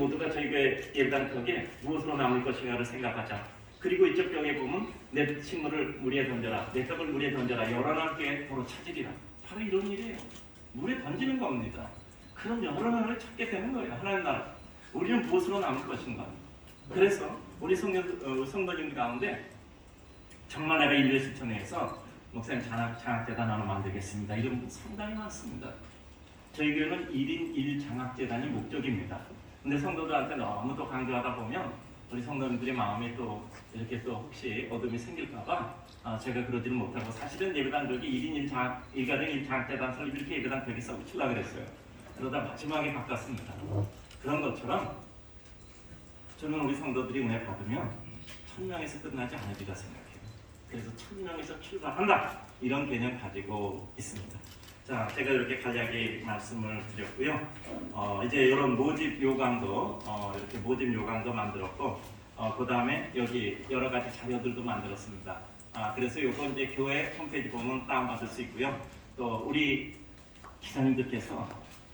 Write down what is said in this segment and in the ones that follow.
모두가 저희 교회 예배당석에 무엇으로 남을 것인가를 생각하자. 그리고 이쪽 벽에 보면 내 식물을 물에 던져라, 내 떡을 물에 던져라, 열어놨게 도로 찾으리라. 바로 이런 일이에요. 물에 던지는 겁니다. 그런 여러 나라를 찾게 되는 거예요. 하나님 나라. 우리는 무엇으로 남을 것인가. 그래서 우리 성도님 가운데 정말 내가 인류 실천회에서 목사님 장학재단 하나 만들겠습니다. 이런 분 상당히 많습니다. 저희 교회는 1인 1장학재단이 목적입니다. 근데 성도들한테 너무 또 강조하다 보면 우리 성도님들의 마음에 또 이렇게 또 혹시 어둠이 생길까봐 제가 그러지는 못하고, 사실은 예배당 벽에 1인 1가정 1장학재단 설립 이렇게 예배당 벽에 써붙이려고 그랬어요. 그러다 마지막에 바꿨습니다. 그런 것처럼 저는 우리 성도들이 은혜 받으면 1000명에서 끝나지 않으리라 생각해요. 그래서 1000명에서 출발한다, 이런 개념 가지고 있습니다. 자, 제가 이렇게 간략히 말씀을 드렸고요. 이제 이런 모집 요강도 이렇게 모집 요강도 만들었고, 그 다음에 여기 여러 가지 자료들도 만들었습니다. 그래서 요거 이제 교회 홈페이지 보면 다운받을 수 있고요. 또 우리 기사님들께서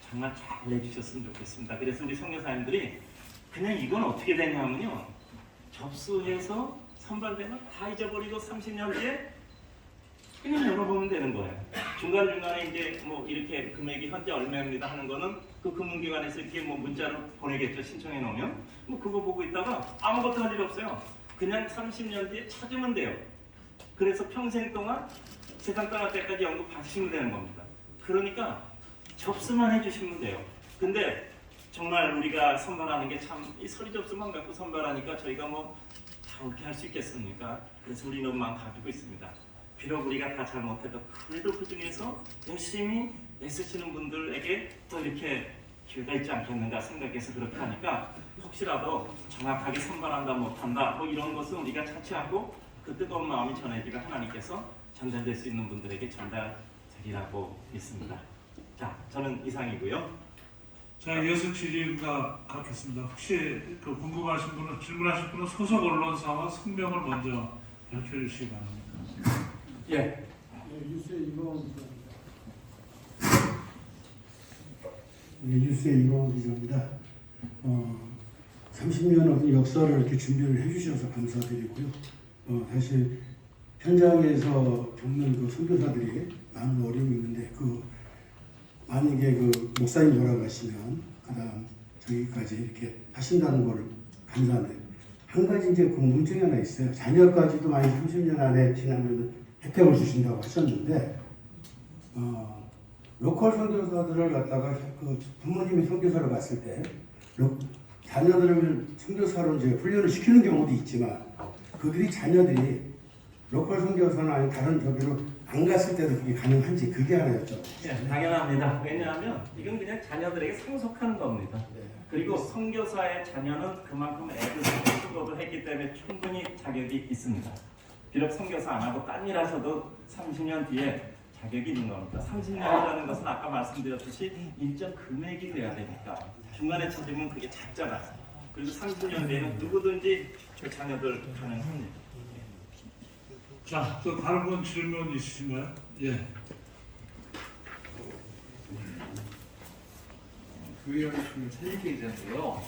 정말 잘 내주셨으면 좋겠습니다. 그래서 우리 선교사님들이 그냥 이건 어떻게 되냐면요, 접수해서 선발되면 다 잊어버리고 30년 뒤에 그냥 열어보면 되는 거예요. 중간중간에 이제 뭐 이렇게 금액이 현재 얼마입니다 하는 거는 그 금융기관에서 이렇게 뭐 문자로 보내겠죠. 신청해 놓으면 뭐 그거 보고 있다가 아무것도 할 일 없어요. 그냥 30년 뒤에 찾으면 돼요. 그래서 평생 동안 세상 떠날 때까지 연금 받으시면 되는 겁니다. 그러니까 접수만 해주시면 돼요. 근데 정말 우리가 선발하는 게 참 이 서류 접수만 갖고 선발하니까 저희가 뭐 다 그렇게 할 수 있겠습니까? 그래서 우리는 마음 가지고 있습니다. 비록 우리가 다 잘못해도 그래도 그 중에서 열심히 애쓰시는 분들에게 또 이렇게 기회가 있지 않겠는가 생각해서 그렇게 하니까, 혹시라도 정확하게 선발한다 못한다 뭐 이런 것은 우리가 차치하고 그 뜨거운 마음이 전해지가 하나님께서 전달될 수 있는 분들에게 전달되리라고 믿습니다. 자, 저는 이상이고요. 자, 이어서 질의가 갖겠습니다. 혹시 그 궁금하신 분은, 질문하실 분은 소속 언론사와 성명을 먼저 밝혀 주시기 바랍니다. 예. 뉴스의 이광훈 기자입니다. 30년 어떤 역사를 이렇게 준비를 해주셔서 감사드리고요. 사실 현장에서 겪는 그 선교사들이 많은 어려움이 있는데, 만약에 목사님 돌아가시면 그다음 저기까지 이렇게 하신다는 걸 감사합니다. 한 가지 이제 궁금증이 하나 있어요. 자녀까지도 만약 30년 안에 지나면 혜택을 주신다고 하셨는데, 로컬 선교사들을 갖다가 부모님이 선교사를 갔을 때 자녀들을 선교사로 이제 훈련을 시키는 경우도 있지만, 그들이 자녀들이 로컬 선교사나 아니면 다른 저기로 안 갔을 때도 그게 가능한지, 그게 하나였죠. 네, 당연합니다. 왜냐하면 이건 그냥 자녀들에게 상속하는 겁니다. 네. 그리고 선교사의 자녀는 그만큼 애들 수고를 했기 때문에 충분히 자격이 있습니다. 비록 선교사 안 하고 딴 일 하셔도 30년 뒤에 자격이 있는 겁니다. 30년이라는 것은 아까 말씀드렸듯이 일정 금액이 돼야 되니까 중간에 찾으면 그게 작잖아요. 그리고 30년 뒤에는 누구든지 그 자녀들 가능합니다. 자, 또 다른 분 질문 있으신가요? 예. 교회연수는 차일기 기자인데요.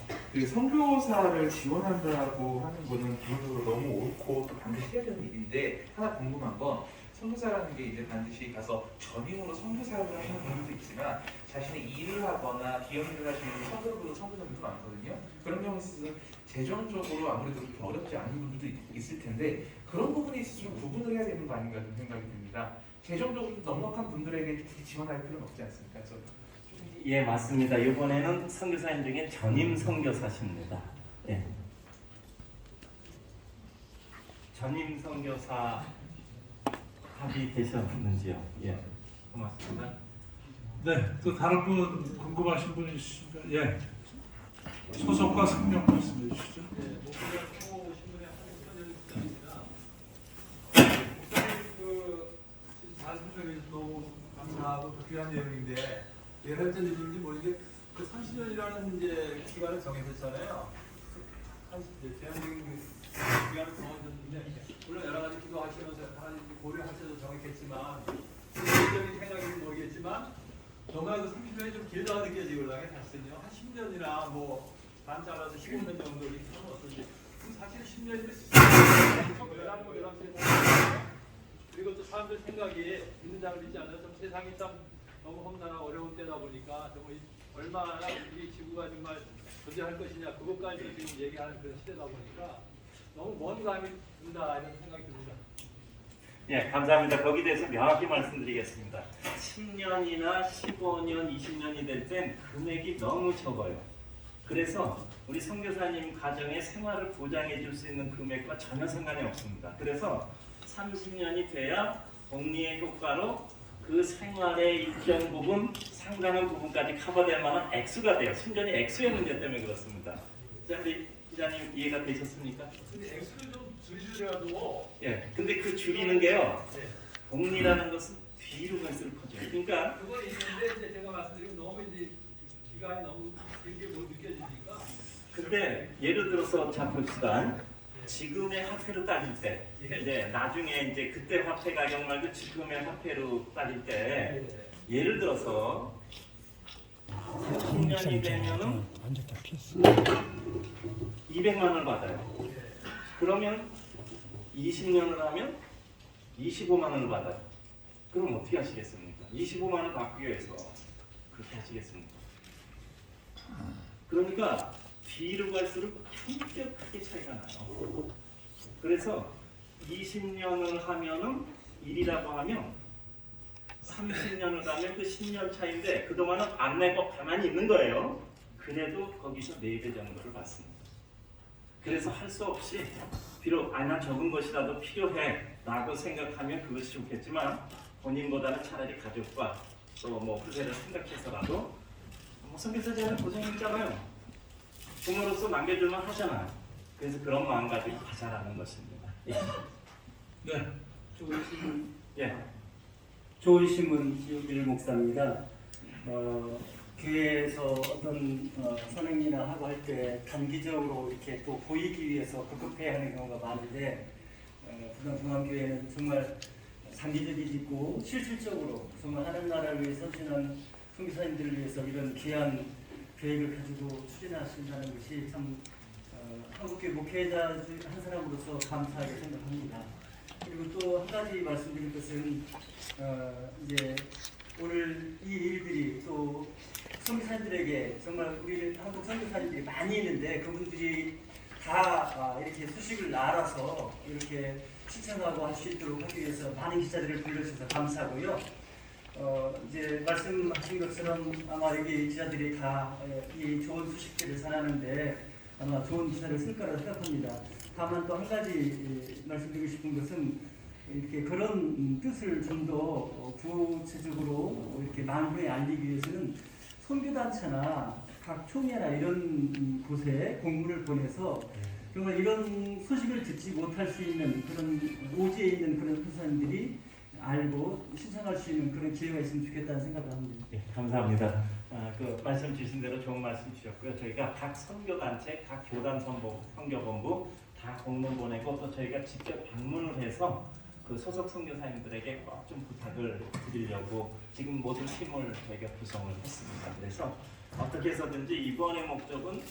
선교사를 지원한다고 하는 거는 기본적으로 너무 옳고 또 반드시 해야 되는 일인데, 하나 궁금한 건 선교사라는 게 이제 반드시 가서 전임으로 선교사를 하는 분들도 있지만 자신의 일을 하거나 기업일을 하시는 선교사들도 많거든요. 그런 경우에 있어서 재정적으로 아무래도 그렇게 어렵지 않은 분들도 있을 텐데, 그런 부분에 있어서 좀 구분을 해야 되는 거 아닌가 좀 생각이 듭니다. 재정적으로 좀 넉넉한 분들에게 굳이 지원할 필요는 없지 않습니까? 그래서 예, 맞습니다. 이번에는 선교사님 중에 전임 선교사십니다. 예. 전임 선교사 합의되셨는지요? 예, 고맙습니다. 네, 또 다른 분 궁금하신 분 있으신가요? 예. 소속과 성명 말씀해 주시죠. 잘 설명해 주셔서 너무 감사하고 또 귀한 내용인데, 내가 했던 일인지 모르겠는데 그 30년이라는 이제 기간을 정해졌잖아요. 제한적인 그 기간을 정해졌는데, 물론 여러 가지 기도하시면서 여러 가지 고려하셔서 정했겠지만, 개인적인 생각인지 모르겠지만 정말 그 30년이 좀 길다고 느껴지거든요. 사실은요. 한 10년이나 뭐 한 반 잘라서 15년 정도 이렇게 하면 어떨지. 사실 10년이면 그리고 또 사람들 생각이 있는 장을 믿지 않아서 좀 세상이 참 너무 험난하고 어려운 때다 보니까 정말 얼마나 우리 지구가 정말 존재할 것이냐 그것까지 지금 얘기하는 그런 시대다 보니까 너무 먼 감이 든다 이런 생각이 듭니다. 예, 감사합니다. 거기에 대해서 명확히 말씀드리겠습니다. 10년이나 15년, 20년이 될 땐 금액이 너무 적어요. 그래서 우리 선교사님 가정의 생활을 보장해 줄 수 있는 금액과 전혀 상관이 없습니다. 그래서 30년이 돼야 복리의 효과로 그 생활의 일정 부분, 상당한 부분까지 커버될 만한 액수가 돼요. 순전히 액수의 문제 때문에 그렇습니다. 자, 우리 기자님 이해가 되셨습니까? 근데 액수를 좀 줄이더라도 예, 근데 그 줄이는 게요. 네. 복리라는 것은 뒤로 갈수록 커져요. 그러니까 그건 있는데 이제 제가 말씀드린 너무 이제 기간이 너무 길게 못 느껴지니까. 근데 예를 들어서 자 봅시다. 지금의 화폐로 따질 때, 네, 나중에 이제 그때 화폐 가격 말고 지금의 화폐로 따질 때, 예를 들어서 30년이 되면은 200만 원을 받아요. 그러면 20년을 하면 25만 원을 받아요. 그럼 어떻게 하시겠습니까? 25만 원 받기 위해서 그렇게 하시겠습니까? 그러니까 뒤로 갈수록 현격하게 차이가 나요. 그래서 20년을 하면은 1이라고 하면 30년을 가면 그 10년 차인데 그동안은 안 내고 가만히 있는 거예요. 그래도 거기서 4배 정도를 받습니다. 그래서 할 수 없이 비록 난 적은 것이라도 필요해 라고 생각하면 그것이 좋겠지만 본인보다는 차라리 가족과 또 뭐 후세를 생각해서라도 선교사 제안은 고생했잖아요. 부모로서 남겨줄만 하잖아요. 그래서 그런 마음 가지고 가자라는 것입니다. 예. 네. 좋으신 예. 좋으신 지우길 목사입니다. 교회에서 어떤 선행이나 하고 할 때 단기적으로 이렇게 또 보이기 위해서 급급해하는 경우가 많은데 부산중앙교회는 정말 장기적이고 실질적으로 정말 하나님 나라를 위해 선진한 선교사님들을 위해서 이런 귀한 계획을 가지고 추진하신다는 것이 참 한국교회 목회자 한 사람으로서 감사하게 생각합니다. 그리고 또 한 가지 말씀드릴 것은 이제 오늘 이 일들이 또 선교사님들에게 정말 우리 한국 선교사님들이 많이 있는데 그분들이 다 이렇게 소식을 알아서 이렇게 시청하고 할 수 있도록 하기 위해서 많은 기자들을 불러주셔서 감사하고요. 이제 말씀하신 것처럼 아마 여기 기자들이 다 이 좋은 소식들을 전하는데 아마 좋은 기사를 쓸 거라고 생각합니다. 다만 또 한 가지 말씀드리고 싶은 것은 이렇게 그런 뜻을 좀 더 구체적으로 이렇게 만국에 알리기 위해서는 선교단체나 각 총회나 이런 곳에 공문을 보내서 정말 이런 소식을 듣지 못할 수 있는 그런 오지에 있는 그런 선교사님들이 알고 신청할 수 있는 그런 기회가 있으면 좋겠다는 생각을 합니다. 예, 감사합니다. 그 말씀 주신 대로 좋은 말씀 주셨고요. 저희가 각 선교단체, 각 교단 선교본부 다 공문 보내고 또 저희가 직접 방문을 해서 그 소속 선교사님들에게 꼭 좀 부탁을 드리려고 지금 모든 팀을 저희가 구성을 했습니다. 그래서 어떻게 해서든지 이번의 목적은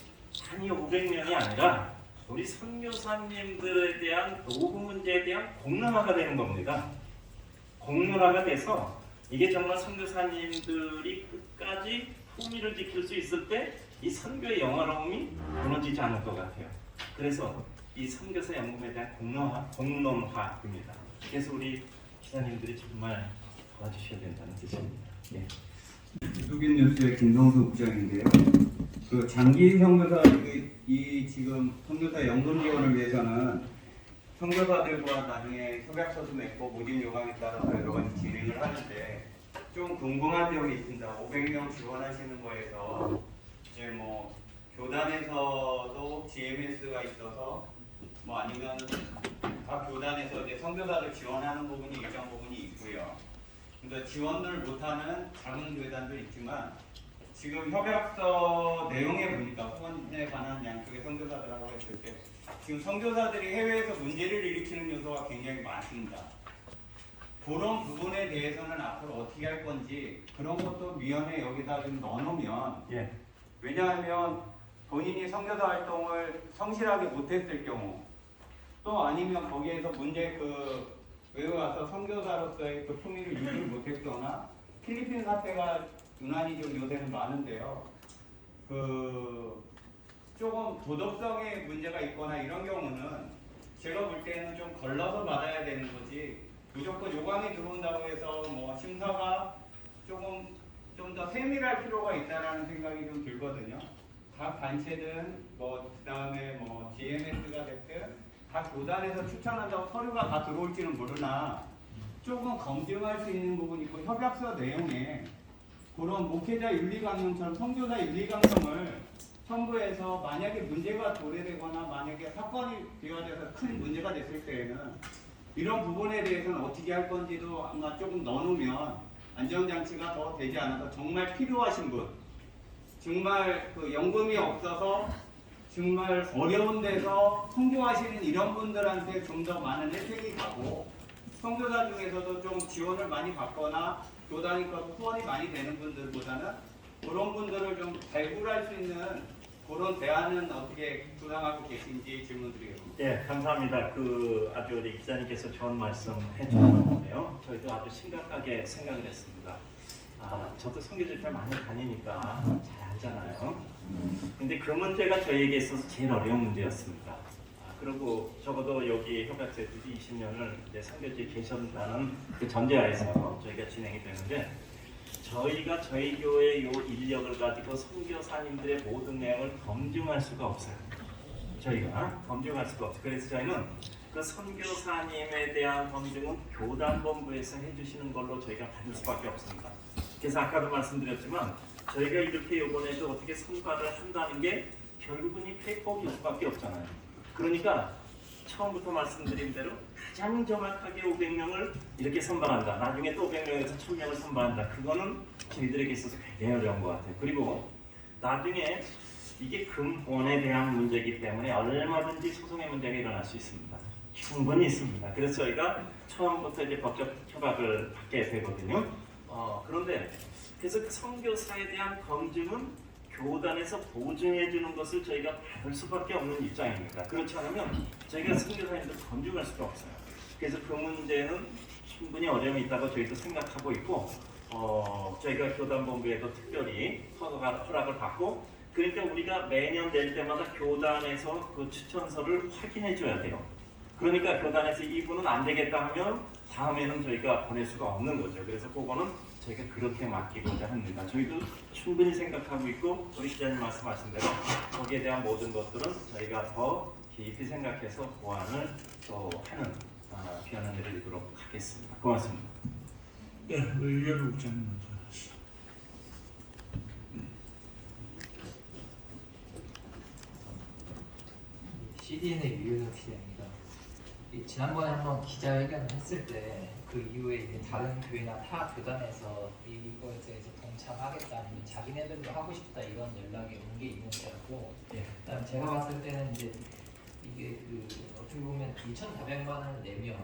단위 500명이 아니라 우리 선교사님들에 대한 노후 문제에 대한 공론화가 되는 겁니다. 공론화가 돼서 이게 정말 선교사님들이 끝까지 품위를 지킬 수 있을 때 이 선교의 영화로움이 무너지지 않을 것 같아요. 그래서 이 선교사 연금에 대한 공론화입니다. 그래서 우리 기자님들이 정말 도와주셔야 된다는 뜻입니다. 예. 기독인 뉴스의 김성수 국장인데요. 그 장기 선교사 이 지금 선교사 연금 지원을 위해서는 선교사들과 나중에 협약서도 맺고 모집 요강에 따라서 여러 가지 진행을 하는데 좀 궁금한 점이 있습니다. 500명 지원하시는 거에서 이제 뭐 교단에서도 GMS가 있어서 뭐 아니면 각 교단에서 이제 선교사를 지원하는 부분이 일정 부분이 있고요. 그러니까 지원을 못하는 작은 교단도 있지만 지금 협약서 내용에 보니까 후원에 관한 양쪽의 선교사들하고 했을 때 지금 선교사들이 해외에서 문제를 일으키는 요소가 굉장히 많습니다. 그런 부분에 대해서는 앞으로 어떻게 할 건지 그런 것도 위원회 여기다 좀 넣어놓으면 예. 왜냐하면 본인이 선교사 활동을 성실하게 못했을 경우, 또 아니면 거기에서 문제 외국 와서 선교사로서의 그 품위를 유지를 못했거나, 필리핀 사태가 유난히 좀 요새는 많은데요. 조금 도덕성에 문제가 있거나 이런 경우는 제가 볼 때는 좀 걸러서 받아야 되는 거지, 무조건 요강이 들어온다고 해서 뭐 심사가 조금 좀 더 세밀할 필요가 있다라는 생각이 좀 들거든요. 각 단체든 그다음에 뭐 GMS가 됐든 각 교단에서 추천한다고 서류가 다 들어올지는 모르나 조금 검증할 수 있는 부분이 있고, 협약서 내용에 그런 목회자 윤리강령처럼 선교사 윤리강령을 첨부해서 만약에 문제가 도래되거나 만약에 사건이 비화돼서 큰 문제가 됐을 때에는 이런 부분에 대해서는 어떻게 할 건지도 아마 조금 넣어놓으면 안전장치가 더 되지 않아서 정말 필요하신 분, 정말 연금이 없어서 정말 어려운 데서 선교하시는 이런 분들한테 좀 더 많은 혜택이 가고, 선교사 중에서도 좀 지원을 많이 받거나 교단이니까 후원이 많이 되는 분들보다는 그런 분들을 좀 발굴할 수 있는 그런 대안은 어떻게 구상하고 계신지 질문드리겠습니다. 예, 감사합니다. 아주 우리 기자님께서 좋은 말씀 해주셨는데요. 저희도 아주 심각하게 생각을 했습니다. 저도 선교집회 많이 다니니까 잘 알잖아요. 근데 그 문제가 저희에게 있어서 제일 어려운 문제였습니다. 그리고 적어도 여기 협약체 20년을 이제 선교지에 계셨다는 그 전제하에서 저희가 진행이 되는데, 저희가 저희 교회의 요 인력을 가지고 선교사님들의 모든 내용을 검증할 수가 없어요. 저희가 검증할 수가 없어요. 그래서 저희는 그 선교사님에 대한 검증은 교단본부에서 해주시는 걸로 저희가 받을 수밖에 없습니다. 그래서 아까도 말씀드렸지만 저희가 이렇게 이번에도 어떻게 성과를 한다는 게 결국은 이 페이퍼일 수밖에 없잖아요. 그러니까 처음부터 말씀드린 대로 가장 정확하게 500명을 이렇게 선발한다. 나중에 또 500명에서 1000명을 선발한다. 그거는 저희들에게 있어서 굉장히 어려운 것 같아요. 그리고 나중에 이게 근본에 대한 문제이기 때문에 얼마든지 소송의 문제가 일어날 수 있습니다. 충분히 있습니다. 그래서 저희가 처음부터 이제 법적 협약을 받게 되거든요. 그런데 그래서 그 선교사에 대한 검증은 교단에서 보증해 주는 것을 저희가 받을 수밖에 없는 입장입니다. 그렇지 않으면 저희가 선교사님들 검증할 수가 없어요. 그래서 그 문제는 충분히 어려움이 있다고 저희도 생각하고 있고, 저희가 교단본부에도 특별히 허락을 받고, 그러니까 우리가 매년 낼 때마다 교단에서 그 추천서를 확인해 줘야 돼요. 그러니까 교단에서 이분은 안 되겠다 하면 다음에는 저희가 보낼 수가 없는 거죠. 그래서 그거는 저희가 그렇게 맡기고자 합니다. 저희도 충분히 생각하고 있고, 우리 기자님 말씀하신 대로 거기에 대한 모든 것들은 저희가 더 깊이 생각해서 보완을 또 하는 귀한 은혜를 이루도록 하겠습니다. 고맙습니다. 네, 이해를 국장님 먼저 하시죠. CDN의 유효석 기자입니다. 지난번에 한번 기자회견을 했을 때 그 이후에 이제 다른 교회나 타 교단에서 이거에 대해서 동참하겠다 아니면 자기네들도 하고 싶다 이런 연락이 온 게 있는 거고, 그다음 제가 봤을 때는 이제 이게 어떻게 보면 2,400만 원을 내면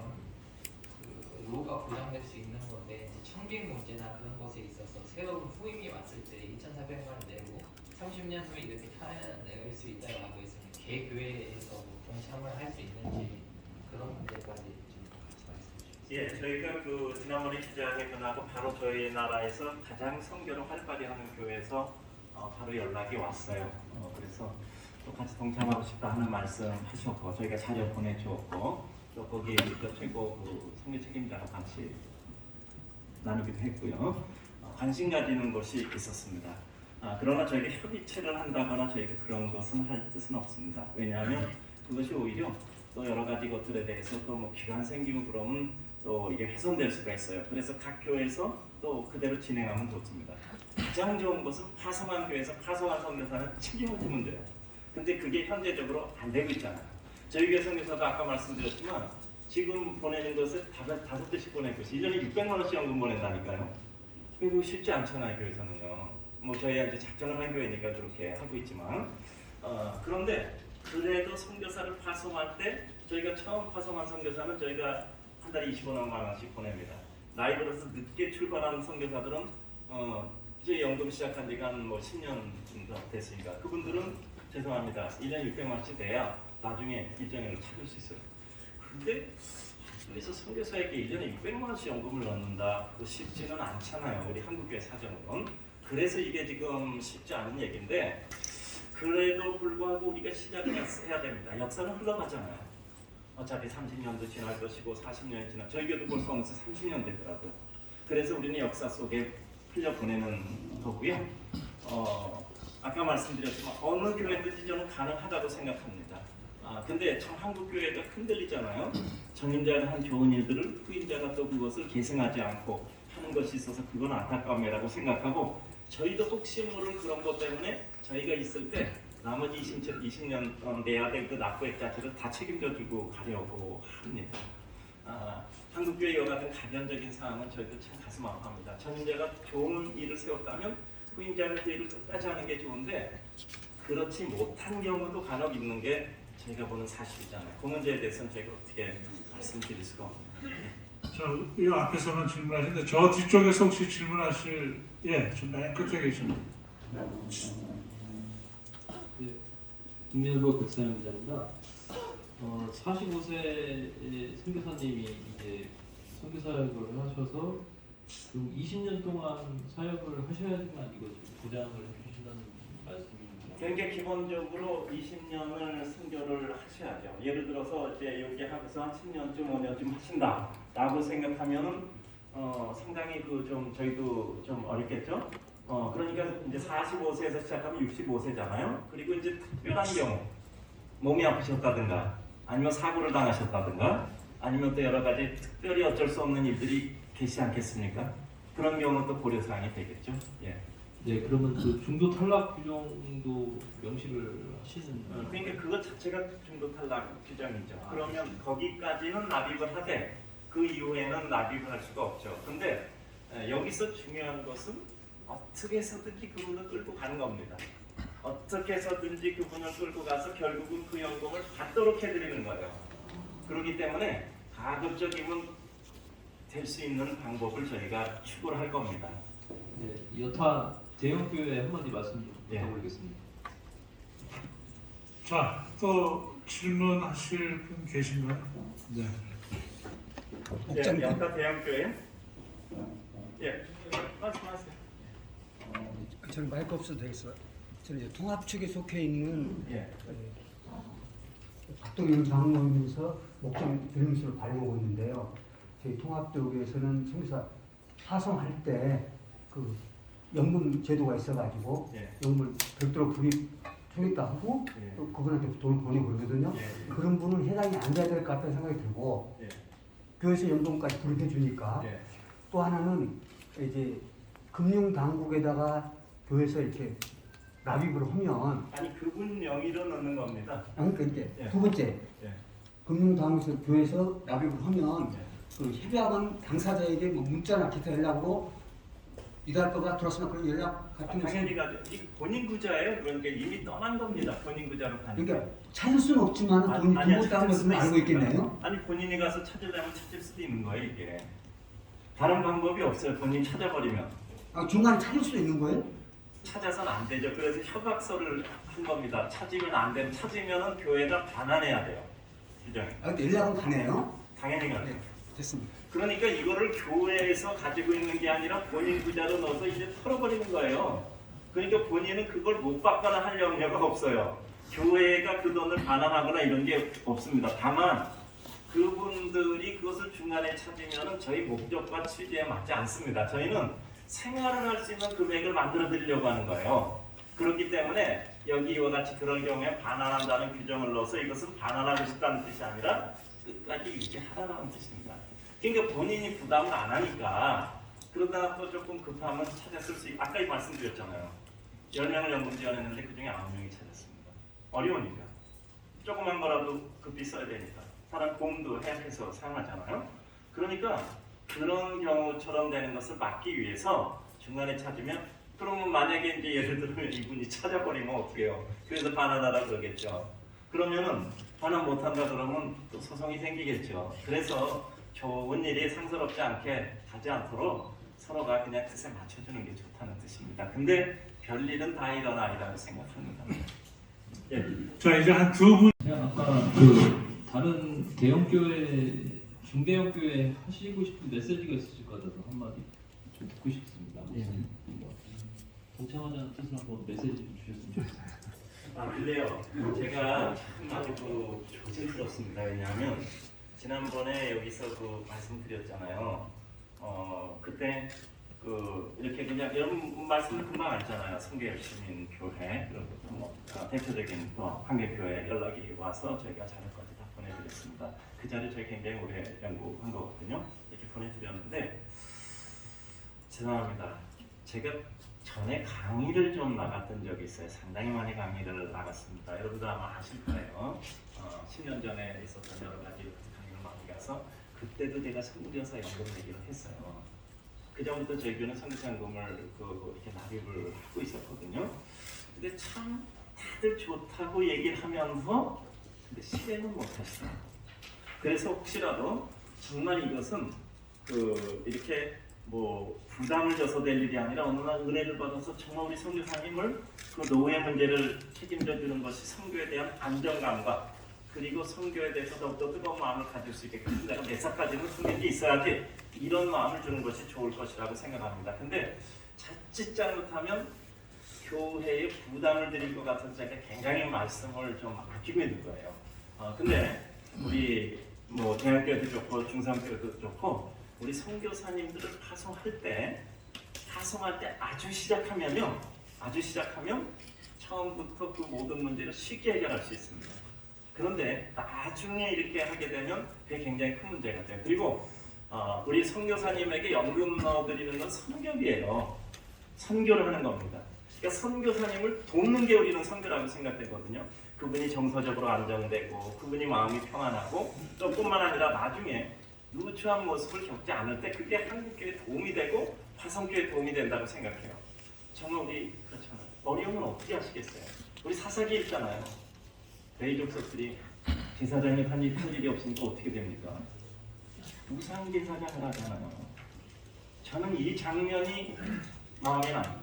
로가 보장될 수 있는 건데, 청빙 문제나 그런 것에 있어서 새로운 후임이 왔을 때 2,400만 원 내고 30년 후에 이렇게 타낼 수 있다고 했으면 개 교회에서 동참을 할 수 있는지 그런 문제까지 좀 같이 말씀해 주세요. 예, 저희가 지난번에 기자회견하고 바로 저희 나라에서 가장 선교를 활발히 하는 교회에서 바로 연락이 왔어요. 그래서 또 같이 동참하고 싶다 하는 말씀 하셨고, 저희가 자료 보내주었고, 또 거기 최고 선교 책임자와 같이 나누기도 했고요. 관심 가지는 것이 있었습니다. 그러나 저희가 협의체를 한다거나 저희가 그런 것은 할 뜻은 없습니다. 왜냐하면 그것이 오히려 또 여러 가지 것들에 대해서 또 뭐 기간 생기고 그러면 또 이게 훼손될 수가 있어요. 그래서 각 교회에서 또 그대로 진행하면 좋습니다. 가장 좋은 것은 파송한 교회에서 파송한 선교사는 책임을 돼요. 근데 그게 현재적으로 안 되고 있잖아요. 저희 교회 선교사도 아까 말씀드렸지만 지금 보내는 것을 5대씩 보낼 것이 1년에 600만 원씩 연금 보낸다니까요. 그리고 쉽지 않잖아요, 교회에서는요. 뭐 저희가 이제 작정을 한 교회니까 그렇게 하고 있지만, 그런데 그래도 선교사를 파송할 때 저희가 처음 파송한 선교사는 저희가 한 달에 25만 원씩 보냅니다. 나이 들어서 늦게 출발하는 선교사들은 이제 연금 시작한 지가 한 10년 정도 됐으니까 그분들은 죄송합니다. 1년 600만원씩 돼야 나중에 일정액을 찾을 수 있어요. 근데 그래서 선교사에게 1년에 600만원씩 연금을 넣는다. 그거 쉽지는 않잖아요. 우리 한국교회 사정은. 그래서 이게 지금 쉽지 않은 얘기인데 그래도 불구하고 우리가 시작을 해야 됩니다. 역사는 흘러가잖아요. 어차피 30년도 지날 것이고 40년이 지나 저희 교회도 벌써 어느새 30년 되더라고요. 그래서 우리는 역사 속에 흘려보내는 거고요. 아까 말씀드렸지만 어느 교회든지 저는 가능하다고 생각합니다. 근데 참 한국 교회가 흔들리잖아요. 전임자가 한 좋은 일들을 후임자가 또 그것을 계승하지 않고 하는 것이 있어서 그건 안타까움이라고 생각하고 저희도 혹시 모를 그런 것 때문에 저희가 있을 때 나머지 20년 내야 될 그 납부액 자체를 다 책임져주고 가려고 합니다. 한국교회 이와 같은 가변적인 상황은 저희도 참 가슴 아파합니다. 전임자가 좋은 일을 세웠다면 후임자는 그 일을 끝까지 하는 게 좋은데 그렇지 못한 경우도 간혹 있는 게 저희가 보는 사실이잖아요. 그 문제에 대해서는 저희가 어떻게 말씀드릴 수가 없습니다. 자, 이 앞에서는 질문하시는데 저 뒤쪽에서 혹시 질문하실 좀 맨 끝에 계십니다. 김민호 국사님 기자입니다. 45세 선교사님이 이제 선교 사역을 하셔서 20년 동안 사역을 하셔야지만 이거 보장을 해주신다는 말씀입니다. 그러니까 기본적으로 20년을 선교를 하셔야죠. 예를 들어서 이제 여기 하고서 한 10년쯤 5년쯤 하신다라고 생각하면은 상당히 좀 저희도 좀 어렵겠죠. 그러니까 이제 45세에서 시작하면 65세잖아요. 그리고 이제 특별한 경우 몸이 아프셨다든가 아니면 사고를 당하셨다든가 아니면 또 여러 가지 특별히 어쩔 수 없는 일들이 계시지 않겠습니까? 그런 경우는 또 고려사항이 되겠죠. 예. 네, 그러면 그 중도 탈락 규정도 명시를 하시는. 그러니까 그것 자체가 중도 탈락 규정이죠. 그러면 거기까지는 납입을 하되 그 이후에는 납입을 할 수가 없죠. 근데 여기서 중요한 것은 어떻게 해서든지 그분을 끌고 가는 겁니다. 어떻게 해서든지 그분을 끌고 가서 결국은 그 연금을 받도록 해드리는 거예요. 그렇기 때문에 가급적이면 될 수 있는 방법을 저희가 추구를 할 겁니다. 네, 여타 대형교회 한마디 말씀 좀 부탁드리겠습니다. 자, 또 질문하실 분 계신가요? 네. 여타 대형교회? 예, 말씀하세요. 저는 마이크 없어도 되겠어요? 저는 이제 통합 측에 속해 있는 예. 박동영 장로이면서 목장 드림수를 발행하고 있는데요. 저희 통합쪽에서는 성사 파송할 때 그 연금 제도가 있어가지고 예. 연금을 별도로 투입하겠다 하고 예. 또 그분한테 돈을 보내고 그러거든요. 예. 그런 분은 해당이 안 돼야 될 것 같다는 생각이 들고 예. 교회에서 연금까지 부르게 주니까 예. 또 하나는 이제 금융당국에다가 교회에서 이렇게 납입을 하면 아니 그분 명의로 넣는 겁니다. 그러니까 이제 예. 두 번째 예. 금융당국에서 교회에서 납입을 하면 예. 그 협약은 당사자에게 뭐 문자나 기타 연락으로 이달 거가 들었으면 그런 연락 같은 거 당연히 가죠. 이게 본인 구자예요. 그러니까 이미 떠난 겁니다. 본인 구자로 가니까. 그러니까 찾을 수는 없지만 돈이 아니야, 들어왔다는 찾을 것은 수도 알고 있습니다. 있겠네요. 아니 본인이 가서 찾으려면 찾을 수도 있는 거예요. 이게 다른 방법이 없어요. 본인 찾아버리면 중간에 찾을 수도 있는 거예요? 찾아서는 안 되죠. 그래서 협약서를 한 겁니다. 찾으면 안 되면 찾으면은 교회가 반환해야 돼요. 규정에. 근데 연락은 가네요. 당연히 가죠. 됐습니다. 그러니까 이거를 교회에서 가지고 있는 게 아니라 본인 구자로 넣어서 이제 털어버리는 거예요. 그러니까 본인은 그걸 못 받거나 할 염려가 없어요. 교회가 그 돈을 반환하거나 이런 게 없습니다. 다만 그분들이 그것을 중간에 찾으면 저희 목적과 취지에 맞지 않습니다. 저희는 생활을 할 수 있는 금액을 만들어 드리려고 하는 거예요. 그렇기 때문에 여기 이와 같이 그런 경우에 반환한다는 규정을 넣어서 이것은 반환하고 싶다는 뜻이 아니라 끝까지 유지하라는 뜻입니다. 그러니까 본인이 부담을 안 하니까 그러다가 또 조금 급하면 찾았을 수 아까 말씀드렸잖아요. 10명을 연금 지원했는데 그중에 9명이 찾았습니다. 어려우니까. 조그만 거라도 급히 써야 되니까. 사람 보험도 해약해서 사용하잖아요. 그러니까 그런 경우처럼 되는 것을 막기 위해서 중간에 찾으면 그러면 만약에 이제 예를 들면 이분이 찾아버리면 어떻게 해요? 그래서 반환하라 그러겠죠. 그러면은 반환 못한다 그러면 또 소송이 생기겠죠. 그래서 좋은 일이 상스럽지 않게 가지 않도록 서로가 그냥 뜻에 맞춰주는 게 좋다는 뜻입니다. 근데 별일은 다 일어나리라고 생각합니다. 예. 자 이제 한 두 분. 아까 그 다른 대형 교회, 중대형 교회 하시고 싶은 메시지가 있으실 것 같아서 한마디 좀 듣고 싶습니다. 예. 동참하자는 뜻을 한번 메시지 좀 주셨으면 좋겠습니다. 아 근데요, 제가 참 아주 그 조심스럽습니다. 왜냐하면 지난번에 여기서 그 말씀드렸잖아요. 그때 그 이렇게 그냥 이런 말씀을 금방 하잖아요. 성교열심인교회 그리고 뭐 대표적인 또 한계교회 연락이 와서 저희가 자료까지 다 보내드렸습니다. 그 자료 저희 굉장히 오래 연구한 거거든요. 이렇게 보내드렸는데 죄송합니다. 제가 전에 강의를 좀 나갔던 적이 있어요. 상당히 많이 강의를 나갔습니다. 여러분들 아마 아실 거예요. 10년 전에 있었던 여러 가지 강의를 많이 가서 그때도 제가 선교사 연금 얘기를 했어요. 그 전부터 저희 교회는 선교사 연금을 이렇게 납입을 하고 있었거든요. 근데 참 다들 좋다고 얘기를 하면서 근데 실행은 못했어요. 그래서 혹시라도 정말 이것은 이렇게 뭐 부담을 져서 될 일이 아니라 어느 날 은혜를 받아서 정말 우리 선교사님을 그 노예 문제를 책임져 주는 것이 선교에 대한 안정감과 그리고 선교에 대해서 더욱더 뜨거운 마음을 가질 수 있게끔 내가 몇 살까지는 선교에 있어야지 이런 마음을 주는 것이 좋을 것이라고 생각합니다. 근데 자칫 잘못하면 교회에 부담을 드릴 것 같아서 제가 굉장히 말씀을 좀 아끼고 있는 거예요. 근데 우리 뭐 대학교도 좋고 중상교도 좋고 우리 선교사님들을 파송할 때 아주 시작하면 처음부터 그 모든 문제를 쉽게 해결할 수 있습니다. 그런데 나중에 이렇게 하게 되면 그게 굉장히 큰 문제가 돼요. 그리고 우리 선교사님에게 연금 넣어드리는 건 선교비예요. 선교를 하는 겁니다. 그러니까 선교사님을 돕는 게 우리는 선교라고 생각되거든요. 그분이 정서적으로 안정되고 그분이 마음이 평안하고 또 뿐만 아니라 나중에 누추한 모습을 겪지 않을 때 그게 한국교회에 도움이 되고 화성교회에 도움이 된다고 생각해요. 정말 우리 그렇잖아요. 어려우면 어떻게 하시겠어요? 우리 사사기 있잖아요. 대의족속들이 제사장이 할 일이 없으니까 어떻게 됩니까? 우상제사장을 하잖아요. 저는 이 장면이 마음에 남는 거예요.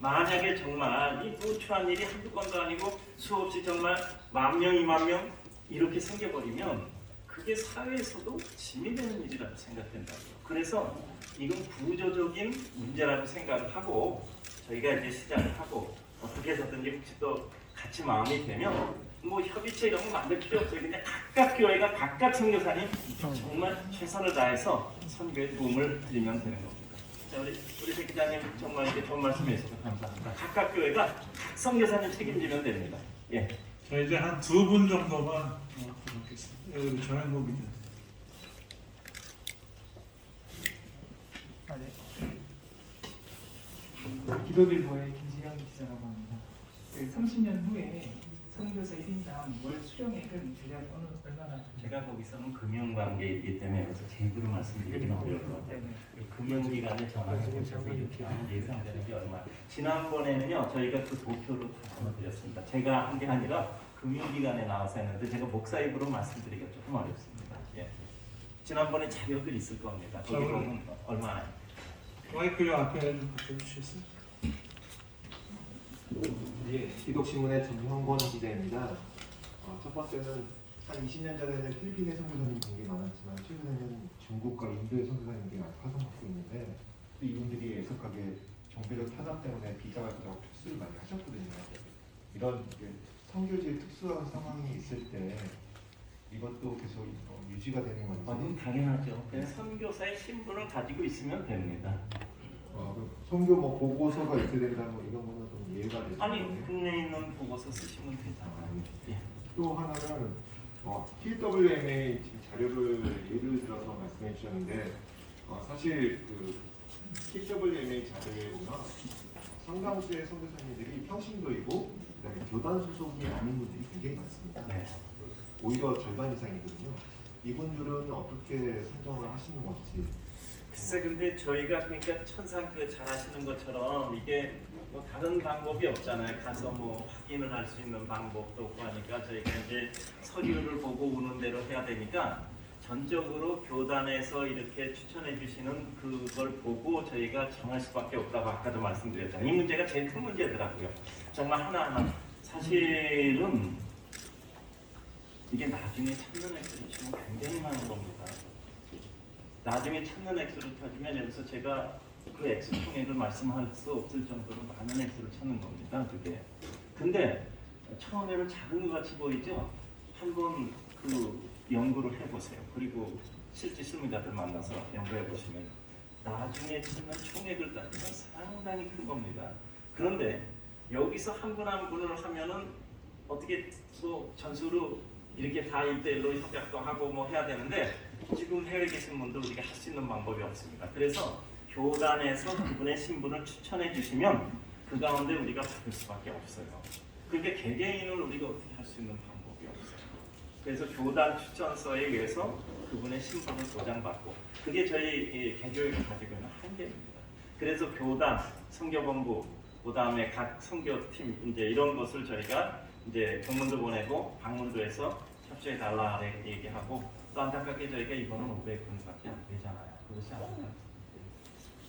만약에 정말 이 누추한 일이 한두 건도 아니고 수없이 정말 10,000명, 20,000명 이렇게 생겨버리면 그게 사회에서도 짐이 되는 일이라고 생각된다고요. 그래서 이건 구조적인 문제라고 생각을 하고 저희가 이제 시작을 하고 어떻게 해서든지 혹시 또 같이 마음이 되면 뭐 협의체 이런 거 만들 필요 없어요. 근데 각각 교회가 각각 선교사님 정말 최선을 다해서 선교에 도움을 드리면 되는 겁니다. 자, 우리 새 기자님 정말 이렇게 좋은 말씀 해주셔서 감사합니다. 각각 교회가 각 선교사님 책임지면 됩니다. 예. 자 이제 한 두 분 정도만 부탁드리겠습니다. 우리 정현국 기자. 기도빌보의 김지영 기자라고 합니다. 30년 후에 선교사 1인당 월 수령액은 대략 얼마나? 제가 거기서는 금융관계이기 때문에 그래서 제 입으로 말씀드리기는 어려울 것 같아요. 금융기관에 전화해 보셔서 이렇게 하면 예상되는 게 얼마. 지난번에는요 저희가 그 도표로 다 전해드렸습니다. 제가 한 게 아니라 금융기관에 나와서 했는데 제가 목사 입으로 말씀드리기가 조금 어렵습니다. 예. 지난번에 자료들이 있을 겁니다. 거기 보면 얼마나. 마이크 앞에 좀 갖춰주시겠어요? 예, 기독신문의 정형권 기자입니다. 첫 번째는 한 20년 전에는 필리핀의 선교사님 굉장히 많았지만 최근에는 중국과 인도의 선교사님들이 많이 파송받고 있는데 또 이분들이 애석하게 정배적 타산 때문에 비자가 그렇게 특수를 많이 하셨거든요. 이런 선교지의 특수한 상황이 있을 때 이것도 계속 유지가 되는 건지. 당연하죠. 그냥 선교사의 신분을 가지고 있으면 됩니다. 선교 뭐 보고서가 있어야 된다 뭐 이런 거는 좀 이해가 되죠. 아니 국내에 있는 보고서 쓰시면 되잖아요. 예. 또 하나는 TWMA 지금 자료를 예를 들어서 말씀해 주셨는데 사실 그 TWMA 자료에 보면 상당수의 선교사님들이 평신도이고 그다음에 교단 소속이 아닌 분들이 굉장히 많습니다. 네. 오히려 절반 이상이거든요. 이분들은 어떻게 선정을 하시는 건지. 글쎄 근데 저희가 그러니까 천상 잘 하시는 것처럼 이게 뭐 다른 방법이 없잖아요. 가서 뭐 확인을 할 수 있는 방법도 없고 하니까 저희가 이제 서류를 보고 오는 대로 해야 되니까 전적으로 교단에서 이렇게 추천해 주시는 그걸 보고 저희가 정할 수밖에 없다고 아까도 말씀드렸잖아요. 이 문제가 제일 큰 문제더라고요. 정말 하나하나 사실은 이게 나중에 찾는 액수를 치면 굉장히 많은 겁니다. 나중에 찾는 액수를 찾으면 여기서 제가 그 액수 총액을 말씀할 수 없을 정도로 많은 액수를 찾는 겁니다. 그게. 근데 처음에는 작은 것 같이 보이죠? 한번 그 연구를 해보세요. 그리고 실제 실무자들 만나서 연구해 보시면 나중에 찾는 총액을 따지면 상당히 큰 겁니다. 그런데 여기서 한 분 한 분을 하면은 어떻게 또 전수로 이렇게 다 1대1로 협약도 하고 뭐 해야 되는데 지금 해외에 계신 분들 우리가 할 수 있는 방법이 없습니다. 그래서 교단에서 그분의 신분을 추천해 주시면 그 가운데 우리가 받을 수밖에 없어요. 그러니까 개개인을 우리가 어떻게 할 수 있는 방법이 없어요. 그래서 교단 추천서에 의해서 그분의 신분을 보장받고 그게 저희 개교육이 가지고 있는 한계입니다. 그래서 교단, 선교본부, 그 다음에 각 선교팀 이제 이런 것을 저희가 이제 공문도 보내고 방문도 해서 협조해 달라 얘기하고 또 안타깝게 저희가 이번은 500분밖에 안 되잖아요. 그렇지 않습니까?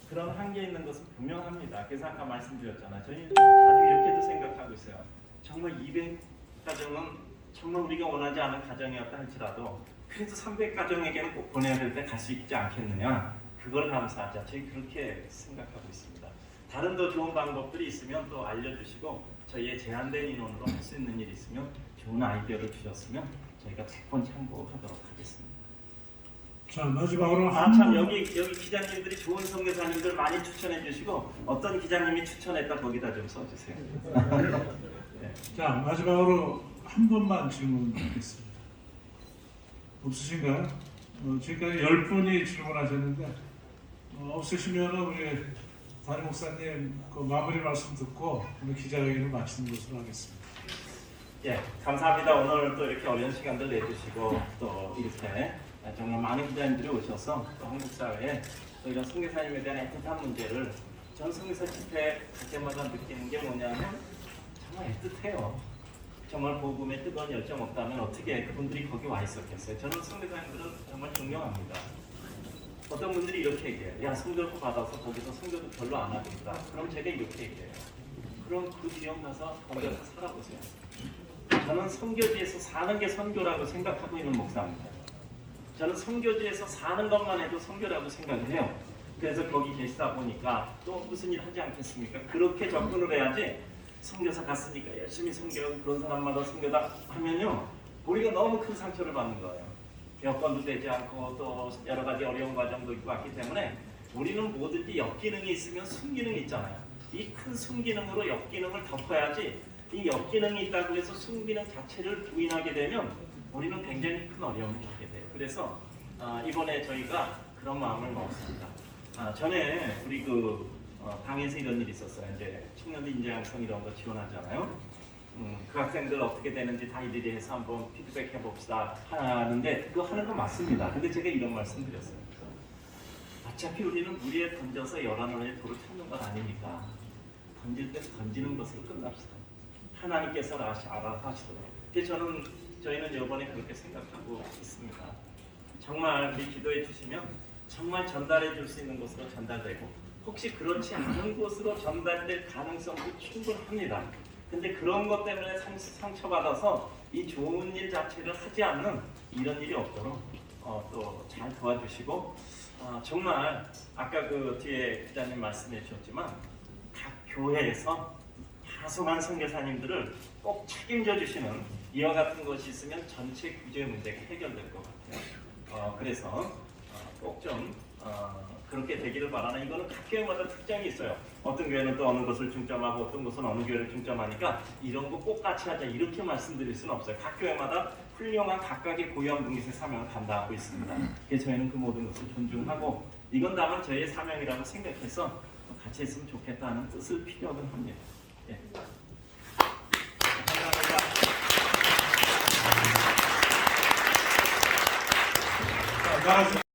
그런 한계 있는 것은 분명합니다. 그래서 아까 말씀드렸잖아요. 저희는 아주 이렇게도 생각하고 있어요. 정말 200가정은 정말 우리가 원하지 않은 가정이었다 할지라도 그래도 300가정에게는 꼭 보내야 될 때 갈 수 있지 않겠느냐. 그걸 감사하자. 저희 그렇게 생각하고 있습니다. 다른 더 좋은 방법들이 있으면 또 알려주시고 저희의 제한된 인원으로 할 수 있는 일이 있으면 좋은 아이디어를 주셨으면 저희가 100번 참고하도록 하겠습니다. 자, 마지막으로 참 여기 기자님들이 좋은 선교사님들 많이 추천해 주시고 어떤 기자님이 추천했다 거기다 좀 써주세요. 네. 자, 마지막으로 한 분만 질문드리겠습니다. 없으신가요? 지금까지 10분이 질문하셨는데 없으시면 우리 담임 목사님 그 마무리 말씀 듣고 오늘 기자회견을 마치는 것으로 하겠습니다. 예, 감사합니다. 오늘 또 이렇게 어려운 시간들 내주시고 또 이렇게 정말 많은 기자님들이 오셔서 또 한국 사회에 또 이런 선교사님에 대한 애틋한 문제를 전 선교사 집회 갈 때마다 느끼는 게 뭐냐면 정말 애틋해요. 정말 복음에 뜨거운 열정 없다면 어떻게 그분들이 거기 와 있었겠어요? 저는 선교사님들은 정말 존경합니다. 어떤 분들이 이렇게 얘기해요. 야, 선교도 받아서 거기서 선교도 별로 안 하겠다. 그럼 제가 이렇게 얘기해요. 그럼 그 지역 가서 거기서 살아보세요. 저는 선교지에서 사는 게 선교라고 생각하고 있는 목사입니다. 저는 선교지에서 사는 것만 해도 선교라고 생각을 해요. 그래서 거기 계시다 보니까 또 무슨 일 하지 않겠습니까? 그렇게 접근을 해야지 선교사 갔으니까 열심히 선교하고 그런 사람마다 선교다 하면요. 우리가 너무 큰 상처를 받는 거예요. 여건도 되지 않고 또 여러 가지 어려운 과정도 있고 왔기 때문에 우리는 뭐든지 역기능이 있으면 순기능이 있잖아요. 이 큰 순기능으로 역기능을 덮어야지 이 역기능이 있다고 해서 순기능 자체를 부인하게 되면 우리는 굉장히 큰 어려움을 겪게 돼요. 그래서 이번에 저희가 그런 마음을 먹었습니다. 전에 우리 당에서 이런 일이 있었어요. 이제 청년들 인재 양성 이런 거 지원하잖아요. 그 학생들 어떻게 되는지 다 일일이 해서 한번 피드백 해봅시다 하는데 그거 하는 거 맞습니다. 근데 제가 이런 말씀 드렸어요. 어차피 우리는 물 위에 던져서 11원의 돌을 찾는 건 아니니까 던질 때 던지는 것으로 끝납시다. 하나님께서 알아서 하시더라고요. 그래서 저희는 이번에 그렇게 생각하고 있습니다. 정말 우리 기도해 주시면 정말 전달해 줄 수 있는 곳으로 전달되고 혹시 그렇지 않은 곳으로 전달될 가능성도 충분합니다. 근데 그런 것 때문에 상처받아서 이 좋은 일 자체를 하지 않는 이런 일이 없도록 또 잘 도와주시고 정말 아까 그 뒤에 기자님 말씀해 주셨지만 각 교회에서 다소한 선교사님들을 꼭 책임져 주시는 이와 같은 것이 있으면 전체 규제 문제가 해결될 것 같아요. 그래서 꼭 좀 그렇게 되기를 바라는 이거는 각 교회마다 특징이 있어요. 어떤 교회는 또 어느 것을 중점하고 어떤 곳은 어느 교회를 중점하니까 이런 거 꼭 같이 하자 이렇게 말씀드릴 수는 없어요. 각 교회마다 훌륭한 각각의 고유한 분깃의 사명을 감당하고 있습니다. 그래서 저희는 그 모든 것을 존중하고 이건 다만 저희의 사명이라고 생각해서 같이 했으면 좋겠다는 뜻을 필요는 합니다. 예. 감사합니다.